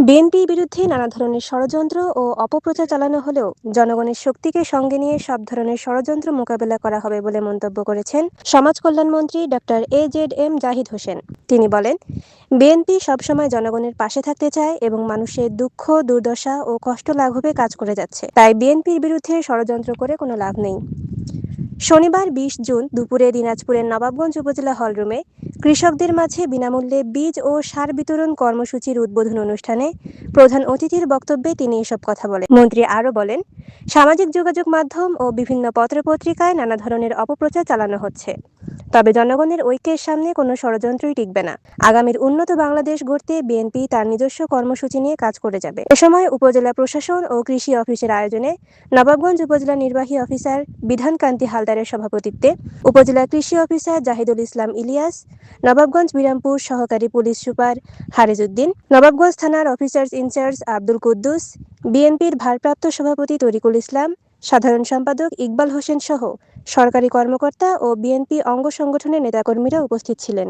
বিএনপির বিরুদ্ধে নানা ধরনের ষড়যন্ত্র ও অপপ্রচার চালানো হলেও জনগণের শক্তিকে সঙ্গে নিয়ে সব ধরনের ষড়যন্ত্র মোকাবেলা করা হবে বলে মন্তব্য করেছেন সমাজ কল্যাণমন্ত্রী ডক্টর এজেড জাহিদ হোসেন। তিনি বলেন, বিএনপি সবসময় জনগণের পাশে থাকতে চায় এবং মানুষের দুঃখ, দুর্দশা ও কষ্ট লাঘবে কাজ করে যাচ্ছে। তাই বিএনপির বিরুদ্ধে ষড়যন্ত্র করে কোনো লাভ নেই। শনিবার ২০ জুন দুপুরে দিনাজপুরের নবাবগঞ্জ উপজেলা হলরুমে কৃষকদের মাঝে বিনামূল্যে বীজ ও সার বিতরণ কর্মসূচির উদ্বোধন অনুষ্ঠানে প্রধান অতিথির বক্তব্যে তিনি এসব কথা বলেন। মন্ত্রী আরও বলেন, সামাজিক যোগাযোগ মাধ্যম ও বিভিন্ন পত্রপত্রিকায় নানা ধরনের অপপ্রচার চালানো হচ্ছে, তবে জনগণের ঐক্যের সামনে কোনো ষড়যন্ত্রই টিকবে না। আগামীর উন্নত বাংলাদেশ গড়তে বিএনপি তার নিজস্ব কর্মসূচি নিয়ে কাজ করে যাবে। এ সময় উপজেলা প্রশাসন ও কৃষি অফিসের আয়োজনে নবাবগঞ্জ উপজেলা নির্বাহী অফিসার বিধানকান্তি হালদারের সভাপতিত্বে উপজেলা কৃষি অফিসার জাহিদুল ইসলাম ইলিয়াস, নবাবগঞ্জ বিরামপুর সহকারী পুলিশ সুপার হারিজ উদ্দিন, নবাবগঞ্জ থানার অফিসার্স ইনচার্জ আব্দুল কুদ্দুস, বিএনপির ভারপ্রাপ্ত সভাপতি তরিকুল ইসলাম, সাধারণ সম্পাদক ইকবাল হোসেন সহ সরকারি কর্মকর্তা ও বিএনপি অঙ্গ সংগঠনের নেতাকর্মীরা উপস্থিত ছিলেন।